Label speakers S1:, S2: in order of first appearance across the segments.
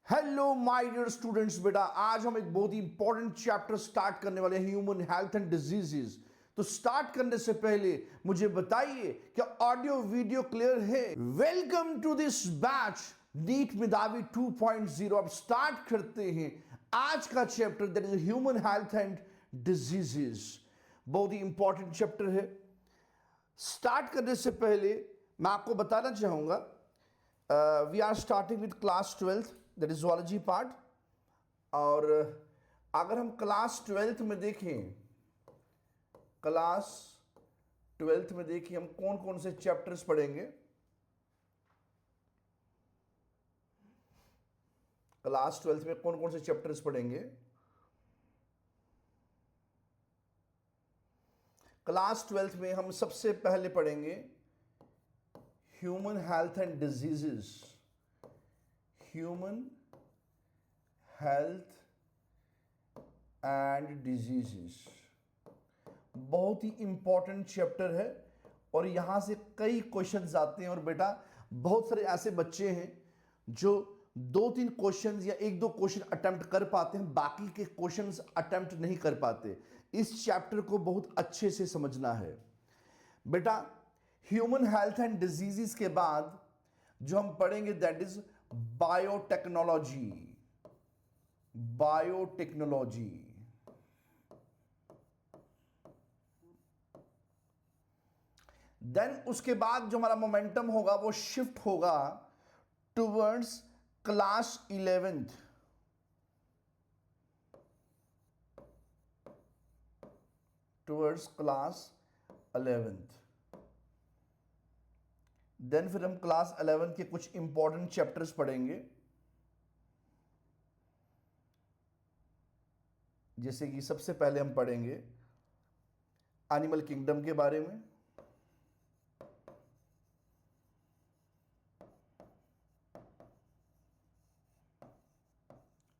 S1: Hello my dear students, बेटा आज हम एक बहुत ही इंपॉर्टेंट चैप्टर स्टार्ट करने वाले हैं, ह्यूमन हेल्थ एंड डिजीजेस। तो स्टार्ट करने से पहले मुझे बताइए कि ऑडियो वीडियो क्लियर है। Welcome to this batch NEET Medhavi 2.0। अब स्टार्ट करते हैं आज का chapter, that is human health and diseases. बहुत ही इंपॉर्टेंट चैप्टर है। स्टार्ट करने से पहले मैं आपको बताना चाहूंगा, we are starting with class 12th, that is zoology part. और अगर हम क्लास 12th में देखें, क्लास 12th में देखिए हम कौन कौन से चैप्टर्स पढ़ेंगे। क्लास 12th में कौन कौन से चैप्टर्स पढ़ेंगे? क्लास 12th में हम सबसे पहले पढ़ेंगे human health and diseases. Human health and diseases बहुत ही इंपॉर्टेंट चैप्टर है और यहां से कई क्वेश्चंस आते हैं। और बेटा बहुत सारे ऐसे बच्चे हैं जो 2-3 क्वेश्चंस या 1-2 क्वेश्चन अटेम्प्ट कर पाते हैं, बाकी के क्वेश्चंस अटेम्प्ट नहीं कर पाते। इस चैप्टर को बहुत अच्छे से समझना है बेटा। ह्यूमन हेल्थ एंड डिजीजेस के बाद जो हम पढ़ेंगे that is biotechnology. Biotechnology then उसके बाद जो हमारा मोमेंटम होगा वो शिफ्ट होगा towards class 11th। Towards class 11th। Then फिर हम क्लास 11 के कुछ इंपॉर्टेंट चैप्टर्स पढ़ेंगे, जैसे कि सबसे पहले हम पढ़ेंगे एनिमल किंगडम के बारे में।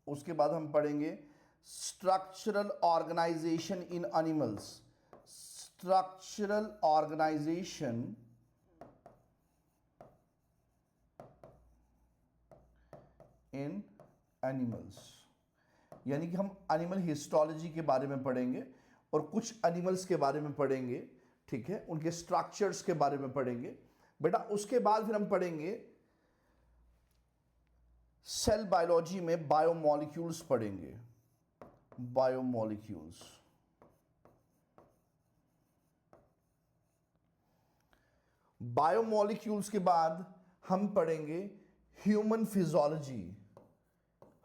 S1: उसके बाद हम पढ़ेंगे स्ट्रक्चरल ऑर्गेनाइजेशन इन एनिमल्स। स्ट्रक्चरल ऑर्गेनाइजेशन इन एनिमल्स, यानी कि हम एनिमल हिस्टोलॉजी के बारे में पढ़ेंगे और कुछ एनिमल्स के बारे में पढ़ेंगे, ठीक है, उनके स्ट्रक्चर्स के बारे में पढ़ेंगे बेटा। उसके बाद फिर हम पढ़ेंगे सेल बायोलॉजी में बायोमॉलिक्यूल्स पढ़ेंगे। बायोमॉलिक्यूल्स, बायोमॉलिक्यूल्स के बाद हम पढ़ेंगे ह्यूमन फिजियोलॉजी।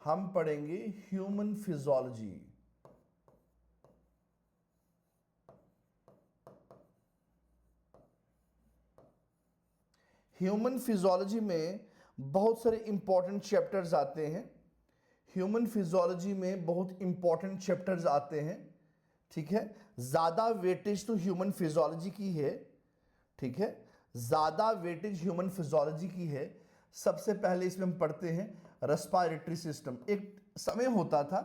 S1: हम पढ़ेंगे ह्यूमन फिजियोलॉजी। ह्यूमन फिजियोलॉजी में बहुत सारे इंपॉर्टेंट चैप्टर्स आते हैं। ह्यूमन फिजियोलॉजी में बहुत इंपॉर्टेंट चैप्टर्स आते हैं, ठीक है। ज्यादा वेटेज तो ह्यूमन फिजियोलॉजी की है, ठीक है, ज्यादा वेटेज ह्यूमन फिजियोलॉजी की है। सबसे पहले इसमें हम पढ़ते हैं रेस्पिरेटरी सिस्टम। एक समय होता था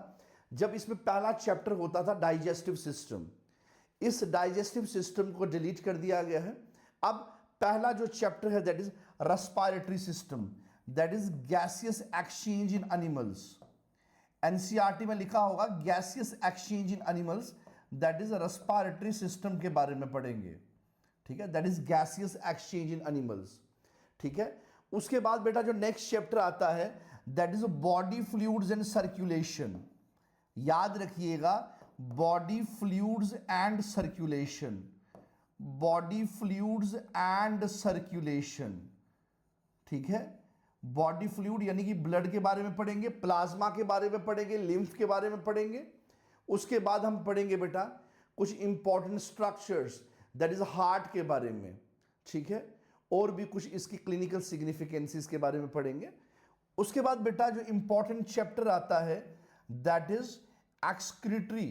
S1: जब इसमें पहला चैप्टर होता था डाइजेस्टिव सिस्टम। इस डाइजेस्टिव सिस्टम को डिलीट कर दिया गया है। अब पहला जो चैप्टर है that is respiratory system, that is gaseous exchange in animals. NCERT में लिखा होगा gaseous exchange in animals, that is respiratory system के बारे में पढ़ेंगे, ठीक है, that is gaseous exchange in animals, ठीक है। उसके बाद बेटा जो नेक्स्ट चैप्टर आता है that is body fluids and circulation. याद रखिएगा, body fluids and circulation. Body fluids and circulation, ठीक है। बॉडी फ्लूइड यानी कि ब्लड के बारे में पढ़ेंगे, प्लाज्मा के बारे में पढ़ेंगे, लिम्फ के बारे में पढ़ेंगे। उसके बाद हम पढ़ेंगे बेटा कुछ important structures, that is heart के बारे में, ठीक है, और भी कुछ इसकी क्लिनिकल सिग्निफिकेंसीज के बारे में पढ़ेंगे। उसके बाद बेटा जो इंपॉर्टेंट चैप्टर आता है that is excretory.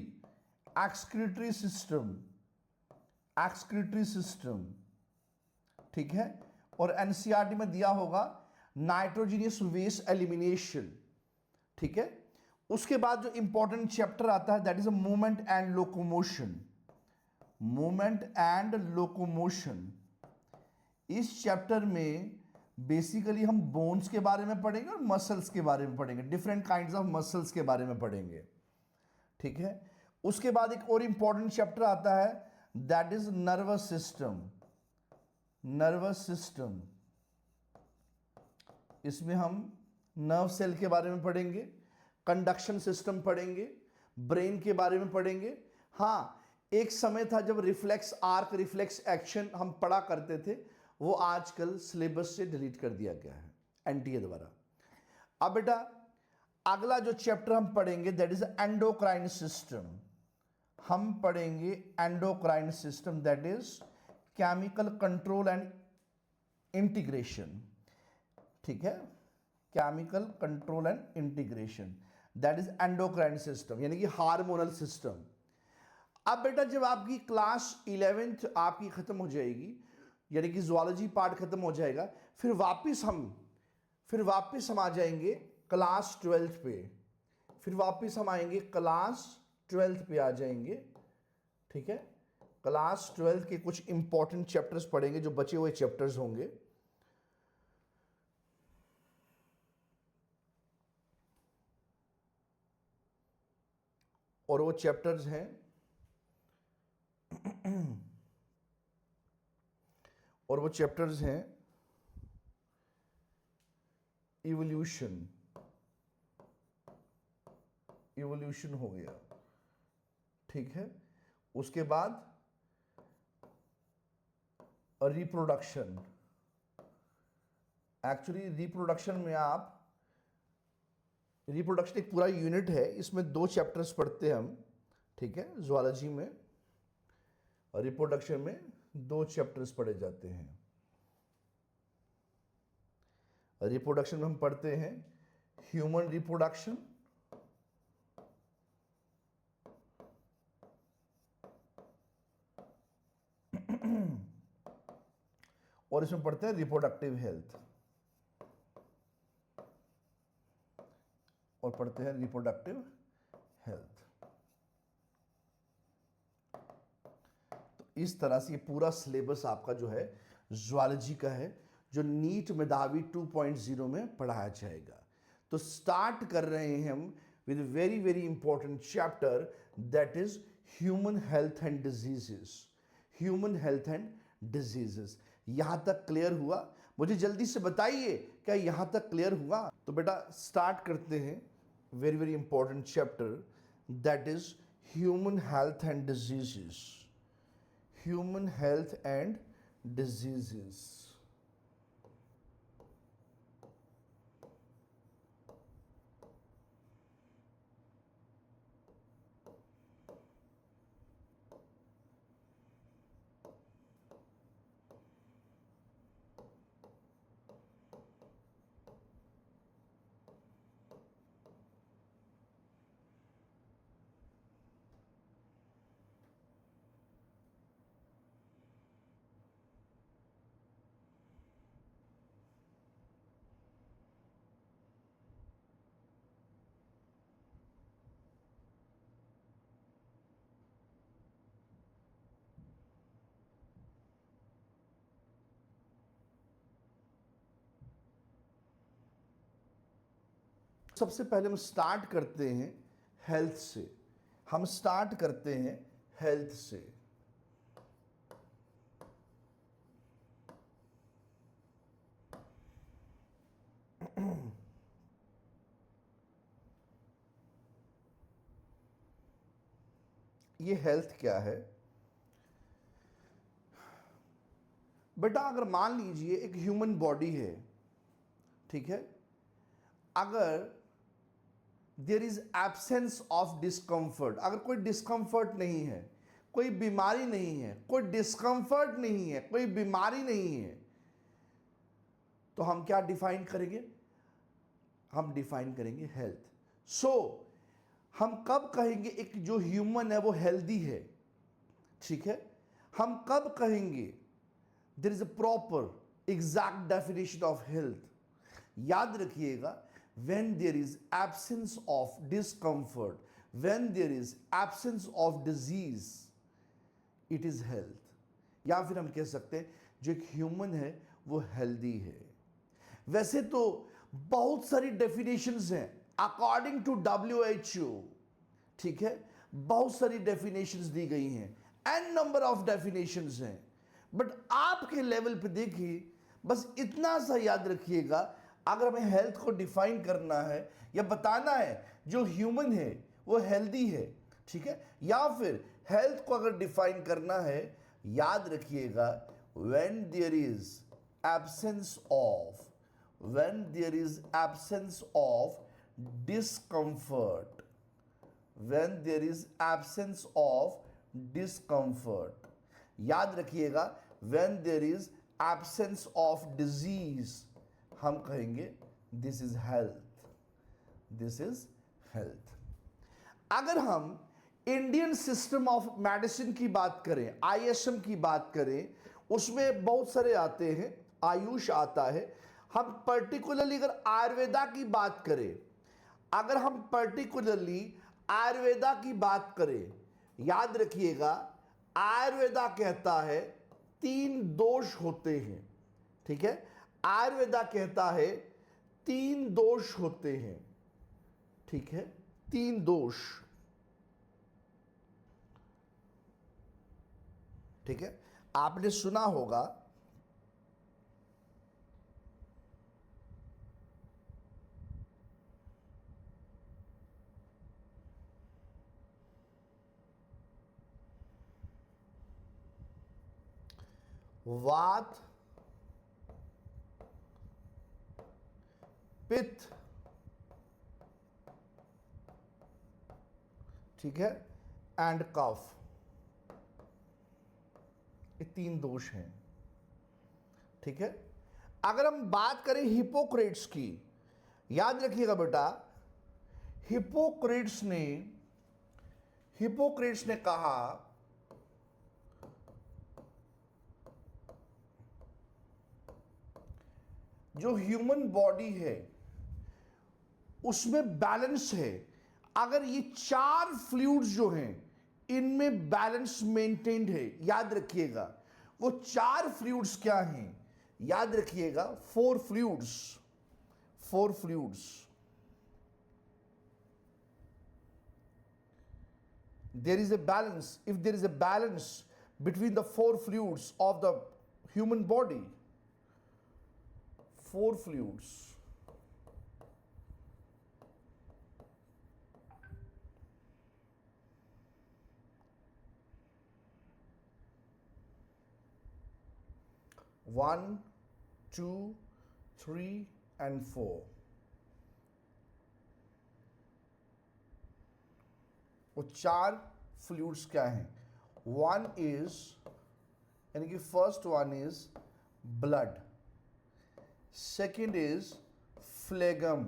S1: Excretory system. Excretory system, ठीक है। और एनसीईआरटी में दिया होगा नाइट्रोजीनियस वेस्ट एलिमिनेशन, ठीक है। उसके बाद जो इंपॉर्टेंट चैप्टर आता है that is movement and locomotion. Movement and locomotion, इस चैप्टर में बेसिकली हम बोन्स के बारे में पढ़ेंगे और मसल्स के बारे में पढ़ेंगे, डिफरेंट काइंड्स ऑफ मसल्स के बारे में पढ़ेंगे, ठीक है। उसके बाद एक और इंपॉर्टेंट चैप्टर आता है, that is nervous system. Nervous system, इसमें हम नर्व सेल के बारे में पढ़ेंगे, कंडक्शन सिस्टम पढ़ेंगे, ब्रेन के बारे में पढ़ेंगे। हाँ, एक समय था जब रिफ्लेक्स आर्क, रिफ्लेक्स एक्शन हम पढ़ा करते थे, वो आजकल सिलेबस से डिलीट कर दिया गया है एनटीए द्वारा। अब बेटा अगला जो चैप्टर हम पढ़ेंगे दैट इज एंडोक्राइन सिस्टम। हम पढ़ेंगे endocrine system, that is chemical control and integration, ठीक है। Chemical control and integration, that is endocrine system, यानी कि हार्मोनल सिस्टम। अब बेटा जब आपकी क्लास 11th आपकी खत्म हो जाएगी, यानी कि जूलॉजी पार्ट खत्म हो जाएगा, फिर वापस हम आ जाएंगे क्लास 12th पे, फिर वापस हम आएंगे क्लास 12th पे आ जाएंगे, ठीक है। क्लास 12th के कुछ इंपॉर्टेंट चैप्टर्स पढ़ेंगे, जो बचे हुए चैप्टर्स होंगे। और वो चैप्टर्स हैं इवोल्यूशन। इवोल्यूशन हो गया, ठीक है। उसके बाद रिप्रोडक्शन। एक्चुअली रिप्रोडक्शन में रिप्रोडक्शन एक पूरा यूनिट है, इसमें 2 चैप्टर्स पढ़ते हैं हम, ठीक है। जूलॉजी में और रिप्रोडक्शन में 2 चैप्टर्स पढ़े जाते हैं। रिप्रोडक्शन में हम पढ़ते हैं ह्यूमन रिप्रोडक्शन, और इसमें पढ़ते हैं रिप्रोडक्टिव हेल्थ, और पढ़ते हैं रिप्रोडक्टिव हेल्थ। तो इस तरह से ये पूरा सिलेबस आपका जो है जूलॉजी का है, जो नीट मेधावी 2.0 में पढ़ाया जाएगा। तो स्टार्ट कर रहे हैं हम with very very important chapter, that is human health and diseases. Human health and diseases, यहां तक क्लियर हुआ? मुझे जल्दी से बताइए क्या यहां तक क्लियर हुआ? तो बेटा स्टार्ट करते हैं very very important chapter, that is human health and diseases. Human health and diseases. सबसे पहले हम स्टार्ट करते हैं हेल्थ से। हम स्टार्ट करते हैं हेल्थ से। ये हेल्थ क्या है बेटा? अगर मान लीजिए एक ह्यूमन बॉडी है, ठीक है, अगर there is absence of discomfort, अगर कोई डिस्कंफर्ट नहीं है, कोई बीमारी नहीं है, कोई डिस्कंफर्ट नहीं है, कोई बीमारी नहीं है, तो हम क्या डिफाइन करेंगे? हम डिफाइन करेंगे हेल्थ। सो हम कब कहेंगे एक जो ह्यूमन है वो हेल्दी है? ठीक है, हम कब कहेंगे there is a proper exact definition of health? याद रखिएगा, when there is absence of discomfort, when there is absence of disease, it is health। या फिर हम कह सकते हैं जो एक ह्यूमन है वो हेल्दी है। वैसे तो बहुत सारी डेफिनेशंस हैं अकॉर्डिंग टू WHO, ठीक है, बहुत सारी डेफिनेशंस दी गई हैं, एन नंबर ऑफ डेफिनेशंस हैं, बट आपके लेवल पे देखिए बस इतना सा याद रखिएगा, अगर हमें हेल्थ को डिफाइन करना है या बताना है जो ह्यूमन है वो हेल्दी है, ठीक है, या फिर हेल्थ को अगर डिफाइन करना है, याद रखिएगा when there is absence of discomfort, when there is absence of discomfort, याद रखिएगा when there is absence of disease, हम कहेंगे this is health। अगर हम इंडियन सिस्टम ऑफ मेडिसिन की बात करें, ISM की बात करें, उसमें बहुत सारे आते हैं, आयुष आता है। हम पर्टिकुलरली अगर आयुर्वेदा की बात करें, याद रखिएगा आयुर्वेदा कहता है 3 दोष होते हैं, ठीक है, आयुर्वेदा कहता है 3 दोष होते हैं, ठीक है, 3 दोष, ठीक है, आपने सुना होगा वात, पित्त, ठीक है, एंड कफ, ये 3 दोष हैं, ठीक है। अगर हम बात करें हिपोक्रेट्स की, याद रखिएगा बेटा, हिपोक्रेट्स ने कहा जो ह्यूमन बॉडी है उसमें बैलेंस है, अगर ये 4 फ्लूइड्स जो हैं इनमें बैलेंस मेंटेन्ड है, याद रखिएगा वो 4 फ्लूइड्स क्या हैं, याद रखिएगा 4 fluids. there is a balance, if there is a balance between the 4 fluids of the human body, 4 fluids, one, 2, 3 and 4, वो 4 फ्लूइड्स क्या हैं? वन इज, यानी कि first one is blood, second is phlegm,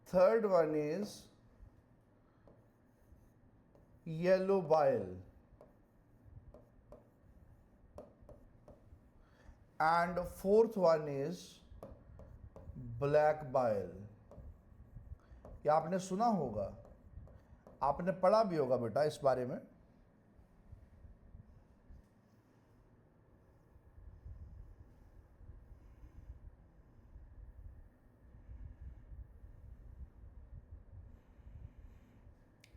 S1: third one is yellow bile, and fourth one is black bile. ये आपने सुना होगा, आपने पढ़ा भी होगा बेटा इस बारे में।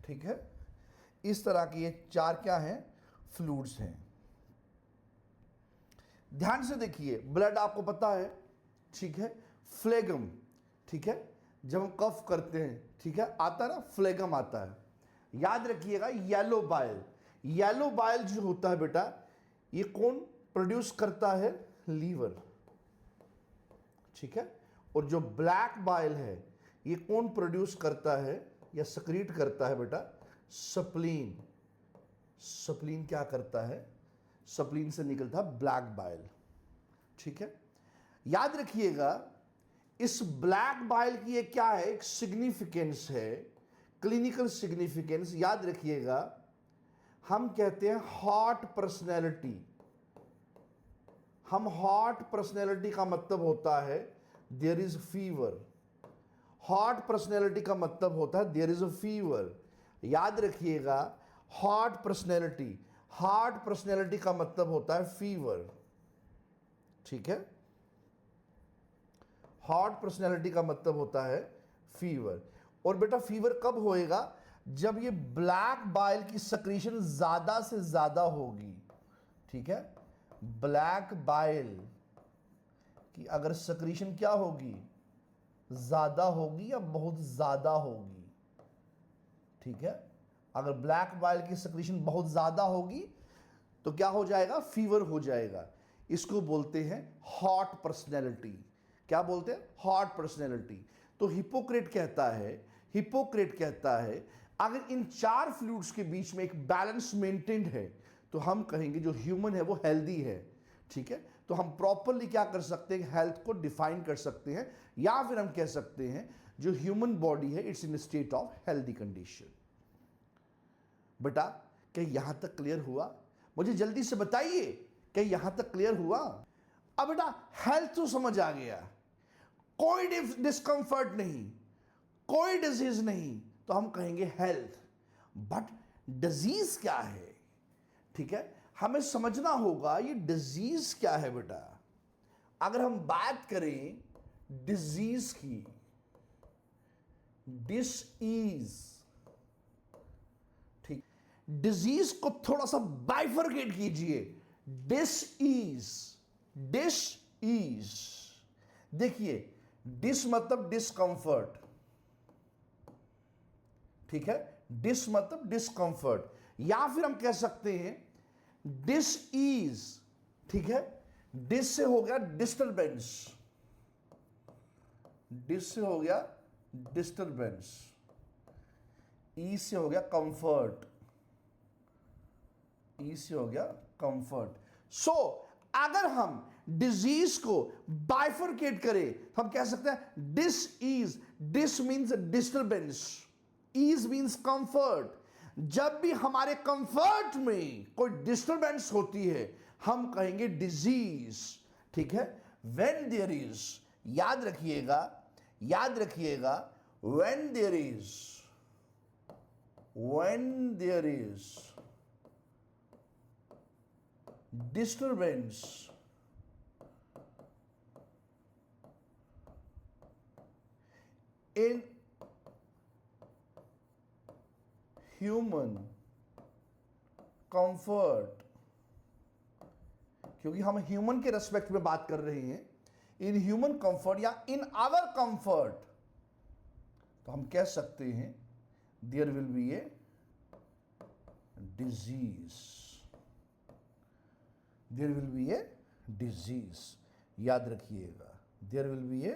S1: ठीक है, इस तरह की ये 4 क्या हैं? फ्लूइड्स हैं। ध्यान से देखिए, ब्लड आपको पता है, ठीक है, फ्लेगम, ठीक है, जब हम कफ करते हैं, ठीक है, आता है ना, फ्लेगम आता है। याद रखिएगा येलो बाइल, येलो बाइल जो होता है बेटा, ये कौन प्रोड्यूस करता है? लीवर, ठीक है, और जो ब्लैक बाइल है ये कौन प्रोड्यूस करता है या सक्रीट करता है बेटा? स्प्लीन। स्प्लीन क्या करता है? स्प्लीन से निकलता है ब्लैक बाइल, ठीक है। याद रखिएगा इस ब्लैक बाइल की ये क्या है? एक सिग्निफिकेंस है, क्लिनिकल सिग्निफिकेंस। याद रखिएगा हम कहते हैं हॉट पर्सनैलिटी। हम हॉट पर्सनैलिटी का मतलब होता है there is fever. Hot personality का मतलब होता है देयर इज अ फीवर। याद रखिएगा हॉट पर्सनैलिटी, हॉट पर्सनैलिटी का मतलब होता है फीवर, ठीक है। हॉट पर्सनैलिटी का मतलब होता है फीवर। और बेटा फीवर कब होएगा? जब ये ब्लैक बाइल की सक्रीशन ज्यादा से ज्यादा होगी, ठीक है। ब्लैक बाइल की अगर सक्रीशन क्या होगी, ज्यादा होगी या बहुत ज्यादा होगी, ठीक है। अगर ब्लैक बाइल की सक्रीशन बहुत ज्यादा होगी तो क्या हो जाएगा? फीवर हो जाएगा। इसको बोलते हैं हॉट पर्सनैलिटी। क्या बोलते हैं? Hot personality. तो हिपोक्रेट कहता है अगर इन चार फ्लूइड्स के बीच में एक बैलेंस मेंटेन्ड है तो हम कहेंगे जो ह्यूमन है वो हेल्दी है, ठीक है। तो हम प्रॉपरली क्या कर सकते हैं? हेल्थ को डिफाइन कर सकते हैं, या फिर हम कह सकते हैं जो ह्यूमन बॉडी है it's in state of healthy condition. बेटा क्या यहां तक क्लियर हुआ? मुझे जल्दी से बताइए क्या यहां तक क्लियर हुआ? अब बेटा हेल्थ तो समझ आ गया, कोई डिस्कंफर्ट नहीं, कोई डिजीज नहीं, तो हम कहेंगे हेल्थ। बट डिजीज क्या है? ठीक है, हमें समझना होगा ये डिजीज क्या है बेटा। अगर हम बात करें डिजीज की, डिसईज, ठीक, डिजीज को थोड़ा सा बाइफरकेट कीजिए। डिसईज, डिसईज, देखिए डिस मतलब डिस्कंफर्ट, ठीक है, डिस मतलब डिस्कंफर्ट, या फिर हम कह सकते हैं डिसईज, ठीक है। डिस से हो गया डिस्टरबेंस, डिस से हो गया डिस्टरबेंस, ई से हो गया कंफर्ट, ई से हो गया कंफर्ट। सो अगर हम डिजीज को बाइफरकेट करें हम कह सकते हैं disease, dis means disturbance, ease means comfort. जब भी हमारे कंफर्ट में कोई डिस्टरबेंस होती है हम कहेंगे डिजीज, ठीक है। व्हेन देयर इज, याद रखिएगा, याद रखिएगा, when there is, when there is disturbance in human comfort, क्योंकि हम ह्यूमन के रेस्पेक्ट में बात कर रहे हैं, इन ह्यूमन कंफर्ट या इन आवर कंफर्ट, तो हम कह सकते हैं there will be a disease, there will be a disease. याद रखिएगा, there will be a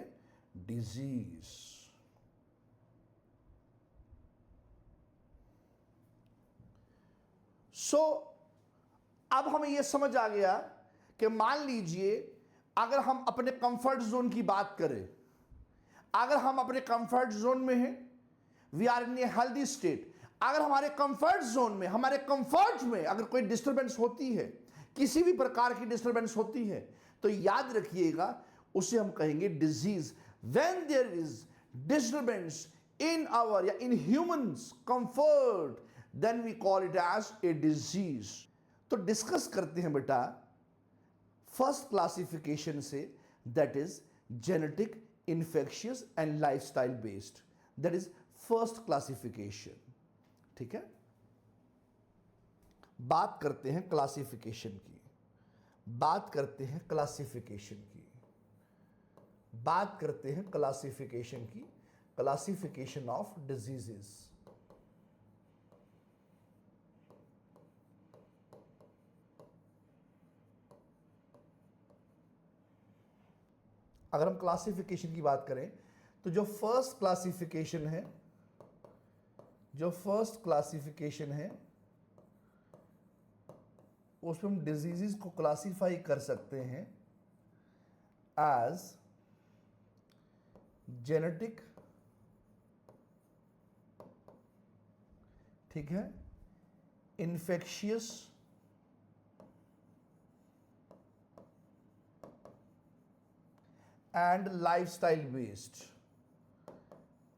S1: disease. So अब हमें यह समझ आ गया कि मान लीजिए अगर हम अपने कंफर्ट जोन की बात करें, अगर हम अपने कंफर्ट जोन में हैं, we are in a healthy state, अगर हमारे कंफर्ट जोन में, हमारे कंफर्ट में अगर कोई डिस्टरबेंस होती है, किसी भी प्रकार की डिस्टरबेंस होती है, तो याद रखिएगा उसे हम कहेंगे disease. When there is disturbance in our या in humans comfort then we call it as a disease. तो डिस्कस करते हैं बेटा फर्स्ट क्लासिफिकेशन से, that is genetic, infectious and lifestyle based, that is first classification, ठीक है। बात करते हैं क्लासिफिकेशन की, बात करते हैं क्लासिफिकेशन की, बात करते हैं क्लासिफिकेशन की, क्लासिफिकेशन ऑफ डिजीजेस। अगर हम क्लासिफिकेशन की बात करें तो जो फर्स्ट क्लासिफिकेशन है, जो फर्स्ट क्लासिफिकेशन है उसमें हम डिजीजेस को क्लासिफाई कर सकते हैं एज जेनेटिक, ठीक है, infectious and lifestyle based,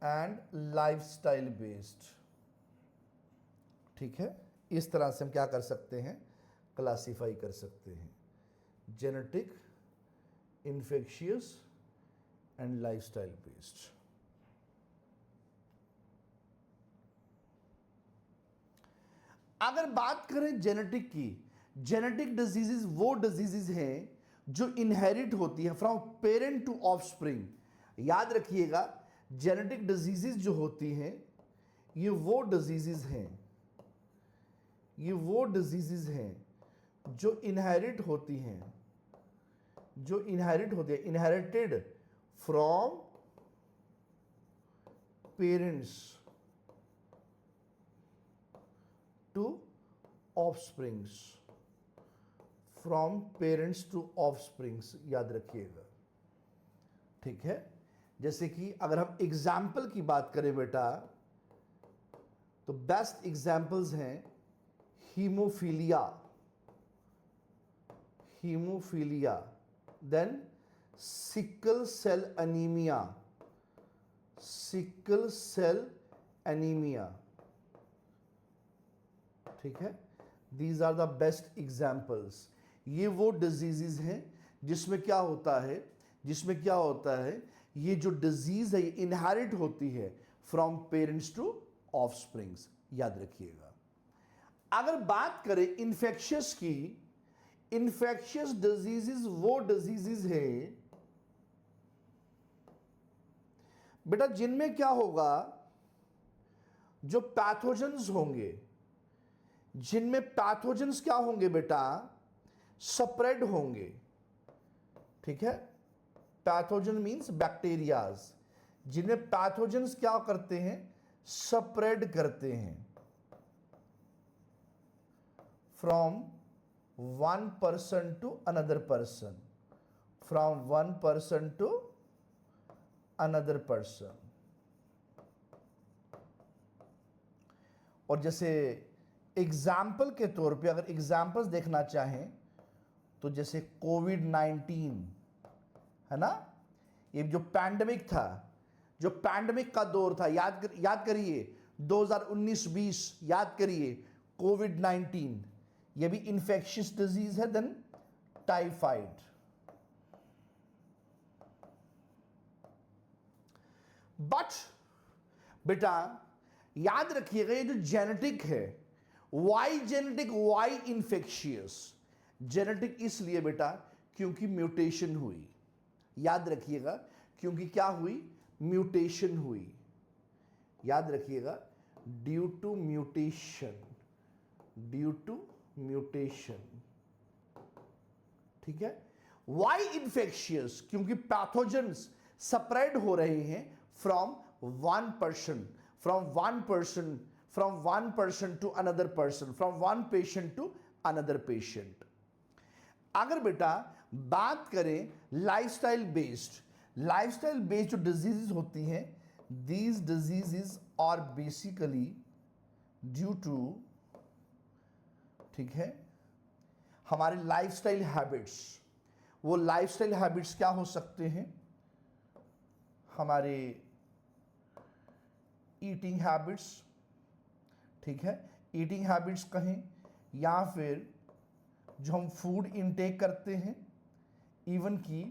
S1: and lifestyle based, ठीक है। इस तरह से हम क्या कर सकते हैं? क्लासिफाई कर सकते हैं genetic, infectious and lifestyle based. अगर बात करें जेनेटिक की, जेनेटिक डिजीजेस वो डिजीजेस हैं जो इनहेरिट होती है फ्रॉम पेरेंट टू ऑफस्प्रिंग। याद रखिएगा, जेनेटिक डिजीजेस जो होती हैं ये वो डिजीजेस हैं, ये वो डिजीजेस हैं जो इनहेरिट होती हैं, जो इनहेरिट होती है, inherited from parents to offsprings, from parents to offsprings, याद रखिएगा। ठीक है, जैसे कि अगर हम एग्जाम्पल की बात करें बेटा, तो बेस्ट एग्जाम्पल्स हैं haemophilia, haemophilia, then sickle cell anaemia, sickle cell anaemia. ठीक है, these are the best examples. ये वो डिजीजेज हैं जिसमें क्या होता है, जिसमें क्या होता है, ये जो डिजीज है ये इनहेरिट होती है फ्रॉम पेरेंट्स टू ऑफस्प्रिंग्स, याद रखिएगा। अगर बात करें इन्फेक्शियस की, इन्फेक्शियस डिजीजेस वो डिजीजेस हैं बेटा जिनमें क्या होगा, जो पैथोजेंस होंगे, जिनमें पैथोजेंस क्या होंगे बेटा, स्प्रेड होंगे। ठीक है, पैथोजन मींस बैक्टीरियाज, जिनमें पैथोजेंस क्या करते हैं, स्प्रेड करते हैं from one person to another person, from one person to another person. और जैसे एग्जाम्पल के तौर पे अगर एग्जाम्पल्स देखना चाहें तो जैसे कोविड-19 है ना, ये जो पैंडेमिक था, जो पैंडेमिक का दौर था, याद करिए 2019-20, याद करिए कोविड-19, ये भी इन्फेक्शियस डिजीज है। देन टाइफाइड, बट बेटा याद रखिएगा ये जो जेनेटिक है, why genetic, why infectious, genetic इसलिए बेटा क्योंकि म्यूटेशन हुई, याद रखिएगा, क्योंकि क्या हुई, म्यूटेशन हुई, याद रखिएगा, due to mutation, due to mutation. ठीक है, वाई इन्फेक्शियस क्योंकि पैथोजेंस स्प्रेड हो रहे हैं from one person, from one person, from one person to another person, from one patient to another patient. अगर बेटा बात करें लाइफस्टाइल बेस्ड, लाइफस्टाइल बेस्ड जो डिजीजेस होती हैं, these diseases are basically due to, ठीक है, हमारे लाइफस्टाइल हैबिट्स। वो लाइफस्टाइल हैबिट्स क्या हो सकते हैं, हमारे ईटिंग हैबिट्स, ठीक है, ईटिंग हैबिट्स कहें, या फिर जो हम फूड इनटेक करते हैं, इवन कि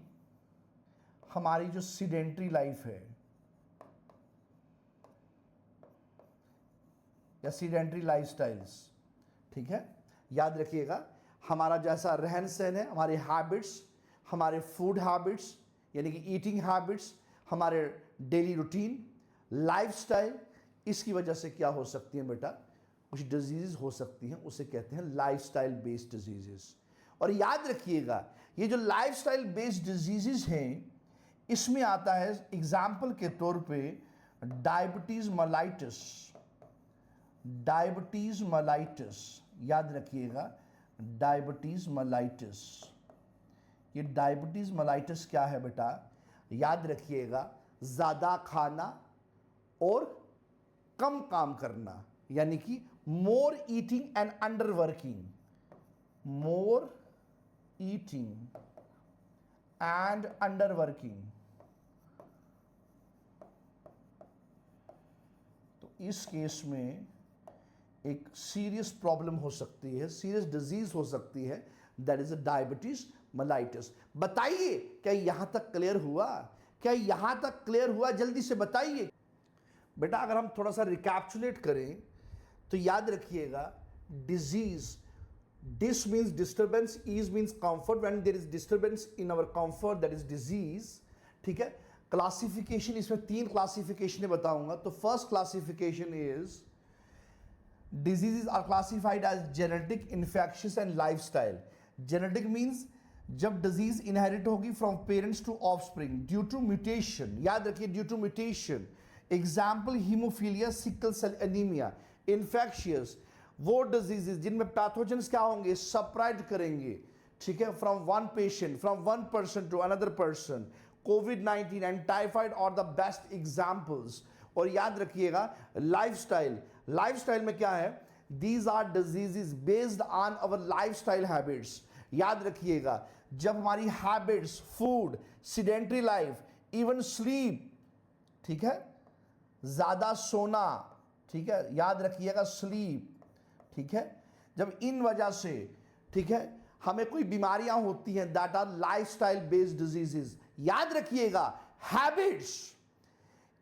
S1: हमारी जो सीडेंट्री लाइफ है या सीडेंट्री लाइफस्टाइल्स, ठीक है, याद रखिएगा हमारा जैसा रहन सहन है, हमारे हैबिट्स, हमारे फूड हैबिट्स यानी कि ईटिंग हैबिट्स, हमारे डेली रूटीन, लाइफस्टाइल, इसकी वजह से क्या हो सकती है बेटा, कुछ डिजीज़ हो सकती हैं, उसे कहते हैं लाइफस्टाइल बेस्ड डिजीजेस। और याद रखिएगा ये जो लाइफस्टाइल बेस्ड डिजीजेस हैं, इसमें आता है एग्जाम्पल के तौर पे डायबिटीज मेलाइटिस, डायबिटीज मेलाइटिस, याद रखिएगा डायबिटीज मेलाइटिस। ये डायबिटीज मेलाइटिस क्या है बेटा, याद रखिएगा ज़्यादा खाना और कम काम करना, यानी कि more eating and under working, more eating and under working. तो इस केस में एक सीरियस प्रॉब्लम हो सकती है, सीरियस डिजीज हो सकती है, that is a diabetes mellitus. बताइए क्या यहां तक क्लियर हुआ? क्या यहां तक क्लियर हुआ? जल्दी से बताइए बेटा। अगर हम थोड़ा सा रिकैप्चुलेट करें तो याद रखिएगा, disease, dis means disturbance, ease means comfort, when there is disturbance in our comfort that is disease. ठीक है, क्लासिफिकेशन, इसमें 3 क्लासिफिकेशन बताऊंगा। तो first classification is diseases are classified as genetic, infectious and lifestyle. Genetic means जब disease inherit होगी from parents to offspring due to mutation, याद रखिए due to mutation. Example haemophilia, sickle cell anaemia. Infectious वो diseases जिनमें pathogens क्या होंगे, spread करेंगे, ठीक है, from one patient, from one person to another person. कोविड-19 and typhoid are the best examples. और याद रखिएगा लाइफस्टाइल, लाइफस्टाइल में क्या है, these are diseases based on our lifestyle habits. याद रखिएगा जब हमारी habits, food, sedentary life, even sleep, ठीक है, ज्यादा सोना, ठीक है, याद रखिएगा स्लीप, ठीक है, जब इन वजह से, ठीक है, हमें कोई बीमारियां होती हैं that are lifestyle based diseases. याद रखिएगा habits,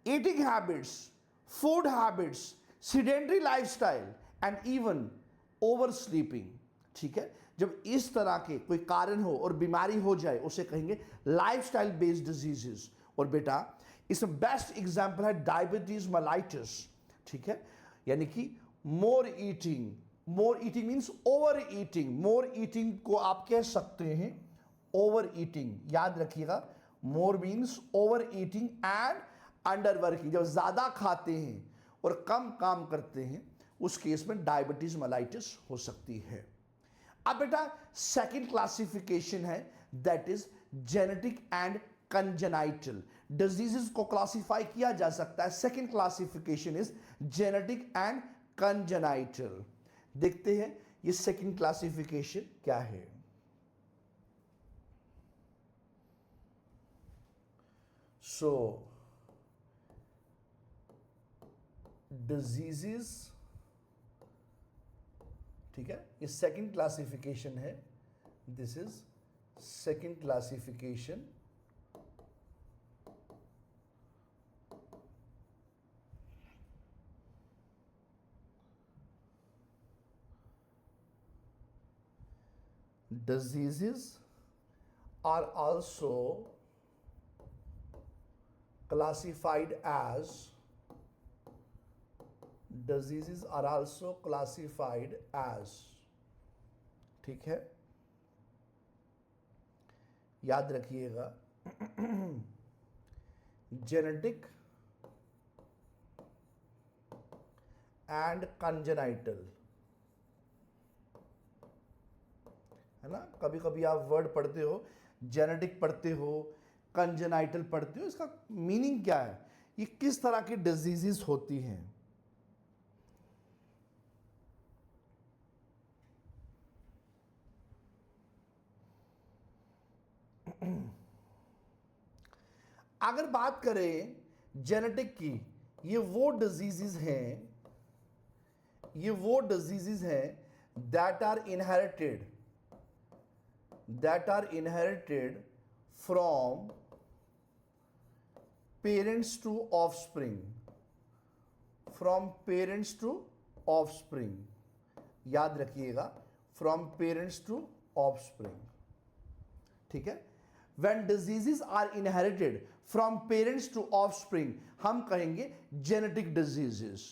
S1: eating habits, food habits, sedentary lifestyle and even over sleeping, ठीक है, जब इस तरह के कोई कारण हो और बीमारी हो जाए उसे कहेंगे लाइफस्टाइल बेस्ड डिजीजेस। और बेटा इसमें बेस्ट एग्जांपल है डायबिटीज मेलाइटस, ठीक है, यानी कि more eating, more eating means over eating, more eating को आप कह सकते हैं ओवर ईटिंग। याद रखिएगा more means over eating and under working, जब ज्यादा खाते हैं और कम काम करते हैं उस केस में डायबिटीज मेलाइटिस हो सकती है। अब बेटा सेकंड क्लासिफिकेशन है that is genetic and congenital. Diseases को क्लासिफाई किया जा सकता है, second classification is genetic and congenital. देखते हैं ये सेकंड क्लासिफिकेशन क्या है। सो डिजीजेस, ठीक है, ये सेकंड क्लासिफिकेशन है, this is second classification. Diseases are also classified as, diseases are also classified as, ठीक है, याद रखिएगा जेनेटिक एंड कंजेनाइटल, है ना। कभी कभी आप वर्ड पढ़ते हो, जेनेटिक पढ़ते हो, कंजेनाइटल पढ़ते हो, इसका मीनिंग क्या है, ये किस तरह की डिजीजेस होती हैं। अगर बात करें जेनेटिक की, ये वो डिजीजेस हैं, ये वो डिजीजेस हैं that are inherited, that are inherited from parents to offspring, from parents to offspring, याद रखिएगा from parents to offspring, ठीक है। when diseases are inherited from parents to offspring हम कहेंगे genetic diseases,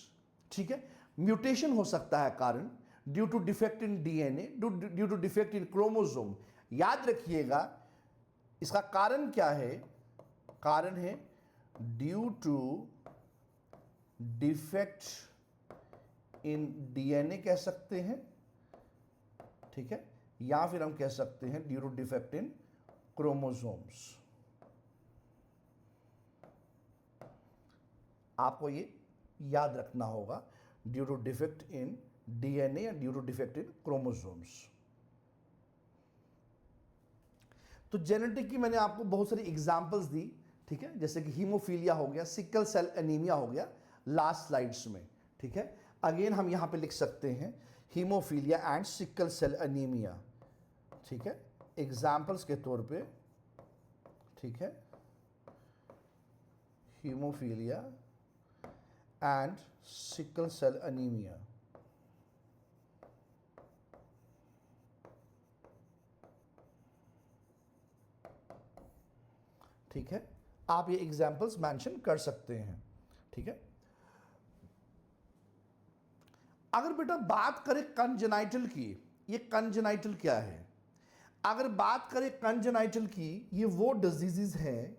S1: ठीक है। म्यूटेशन हो सकता है कारण, due to defect in DNA, due to defect in chromosome. याद रखिएगा इसका कारण क्या है, कारण है due to defect in DNA कह सकते हैं, ठीक है, या फिर हम कह सकते हैं due to defect in chromosomes. आपको ये याद रखना होगा, due to defect in DNA या due to defect in chromosomes. तो जेनेटिक की मैंने आपको बहुत सारी एग्जांपल्स दी, ठीक है, जैसे कि हीमोफीलिया हो गया, सिकल सेल एनीमिया हो गया लास्ट स्लाइड्स में, ठीक है। अगेन हम यहां पे लिख सकते हैं haemophilia and sickle cell anaemia, ठीक है, एग्जाम्पल्स के तौर पे, ठीक है, haemophilia and sickle cell anaemia. ठीक है, आप ये एग्जाम्पल्स मेंशन कर सकते हैं। ठीक है, अगर बेटा बात करें कंजेनाइटल की, ये कंजेनाइटल क्या है? अगर बात करें कंजेनाइटल की, ये वो डिजीजेस हैं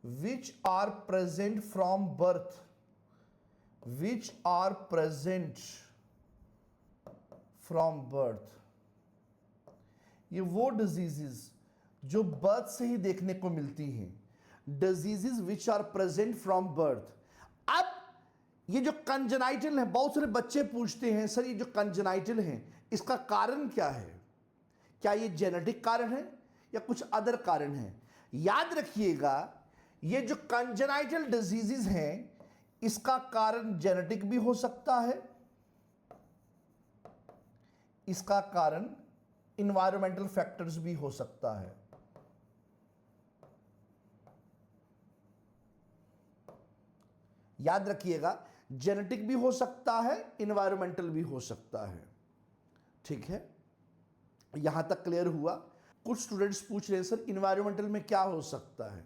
S1: which are present from birth, which are present from birth. ये वो डिजीजेस जो बर्थ से ही देखने को मिलती हैं, diseases which are present from birth. अब ये जो कंजेनाइटल है, बहुत सारे बच्चे पूछते हैं सर ये जो कंजेनाइटल है इसका कारण क्या है? क्या ये जेनेटिक कारण है या कुछ अदर कारण है? याद रखिएगा, ये जो कंजेनाइटल डिजीजेस हैं इसका कारण जेनेटिक भी हो सकता है, इसका कारण इन्वायरमेंटल फैक्टर्स भी हो सकता है। याद रखिएगा, जेनेटिक भी हो सकता है, इन्वायरमेंटल भी हो सकता है। ठीक है, यहां तक क्लियर हुआ? कुछ स्टूडेंट्स पूछ रहे हैं सर इन्वायरमेंटल में क्या हो सकता है?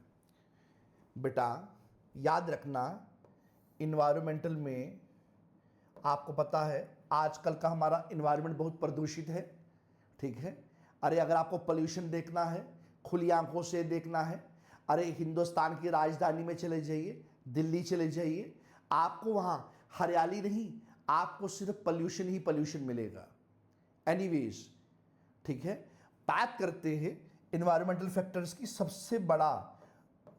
S1: बेटा याद रखना, इन्वायरमेंटल में आपको पता है आजकल का हमारा इन्वायरमेंट बहुत प्रदूषित है। ठीक है, अरे अगर आपको पोल्यूशन देखना है, खुली आंखों से देखना है, अरे हिंदुस्तान की राजधानी में चले जाइए, दिल्ली चले जाइए, आपको वहां हरियाली नहीं, आपको सिर्फ पोल्यूशन ही पोल्यूशन मिलेगा। एनीवेज, ठीक है, बात करते हैं इन्वायरमेंटल फैक्टर्स की। सबसे बड़ा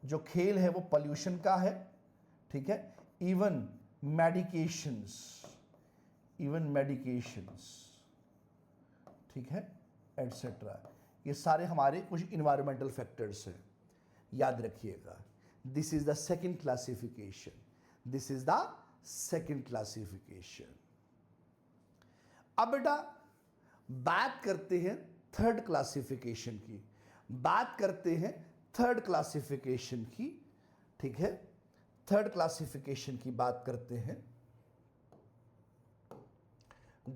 S1: जो खेल है वो पोल्यूशन का है। ठीक है, इवन मेडिकेशंस, ठीक है, एटसेट्रा, ये सारे हमारे कुछ इन्वायरमेंटल फैक्टर्स हैं। याद रखिएगा, this is the second classification, this is the second classification. अब बेटा बात करते हैं थर्ड क्लासिफिकेशन की, बात करते हैं थर्ड क्लासिफिकेशन की। ठीक है, थर्ड क्लासिफिकेशन की बात करते हैं।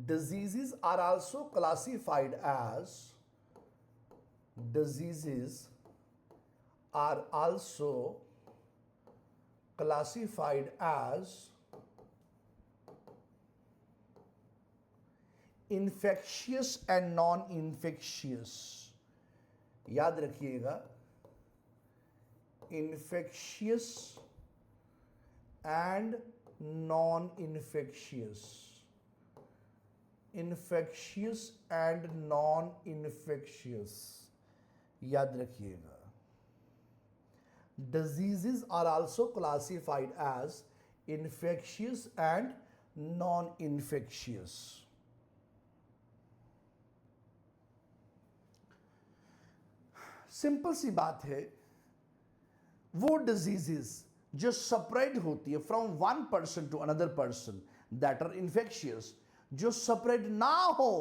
S1: Diseases are also classified as, diseases are also classified as infectious and non-infectious। याद रखिएगा, infectious and non-infectious, infectious and non-infectious, याद रखिएगा। Diseases are also classified as infectious and non-infectious। Simple सी बात है, वो डिजीजेस जो सेपरेट होती है from one person to another person, that are infectious. जो सेपरेट ना हो,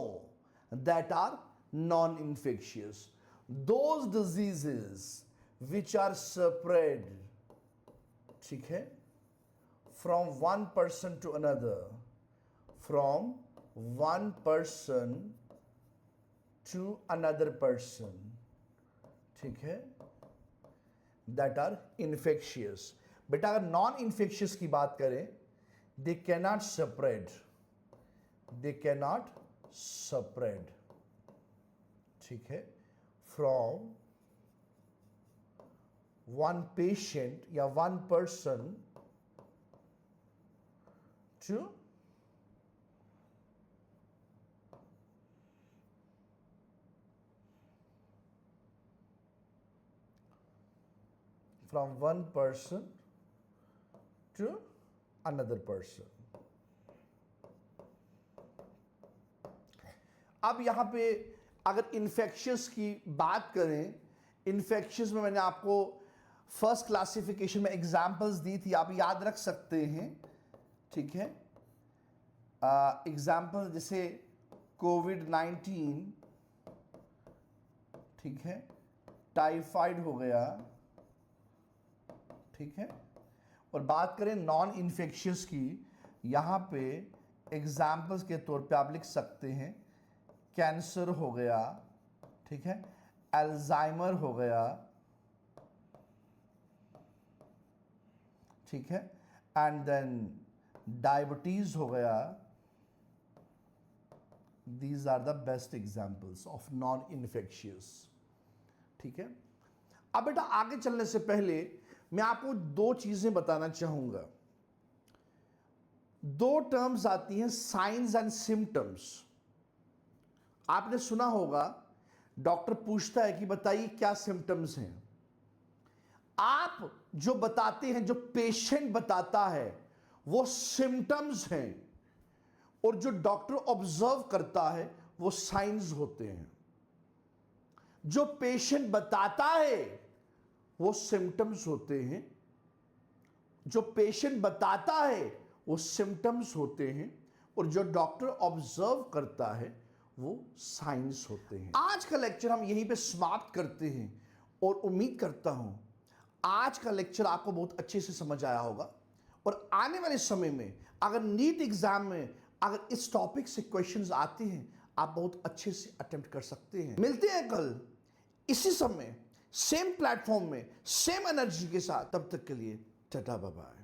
S1: that are non infectious. Those diseases which are separate, ठीक है, from one person to another, from one person to another person, ठीक है, that are infectious. बेटा अगर non infectious की बात करें, they cannot separate, they cannot separate, ठीक है, फ्रॉम वन पेशेंट या one person to from one person to another person। अब यहां पे अगर इन्फेक्शियस की बात करें, इन्फेक्शियस में मैंने आपको फर्स्ट क्लासिफिकेशन में एग्जांपल्स दी थी, आप याद रख सकते हैं। ठीक है, एग्जांपल जैसे कोविड-19, ठीक है, टाइफाइड हो गया, ठीक है। और बात करें नॉन इन्फेक्शियस की, यहां पे एग्जाम्पल्स के तौर पे आप लिख सकते हैं कैंसर हो गया, ठीक है, अल्जाइमर हो गया, ठीक है, एंड देन डायबिटीज हो गया। These are the best examples of non infectious, ठीक है। अब बेटा आगे चलने से पहले मैं आपको दो चीजें बताना चाहूंगा। दो टर्म्स आती हैं, साइंस एंड सिम्टम्स। आपने सुना होगा डॉक्टर पूछता है कि बताइए क्या सिम्टम्स हैं। आप जो बताते हैं, जो पेशेंट बताता है वो सिम्टम्स हैं, और जो डॉक्टर ऑब्जर्व करता है वो साइंस होते हैं। जो पेशेंट बताता है वो सिम्टम्स होते हैं, जो पेशेंट बताता है वो सिम्टम्स होते हैं, और जो डॉक्टर ऑब्जर्व करता है वो साइंस होते हैं। आज का लेक्चर हम यहीं पे समाप्त करते हैं, और उम्मीद करता हूं आज का लेक्चर आपको बहुत अच्छे से समझ आया होगा, और आने वाले समय में अगर नीट एग्जाम में अगर इस टॉपिक से क्वेश्चंस आते हैं, आप बहुत अच्छे से अटेम्प्ट कर सकते हैं। मिलते हैं कल इसी समय सेम प्लेटफॉर्म में सेम एनर्जी के साथ। तब तक के लिए टाटा बाय बाय।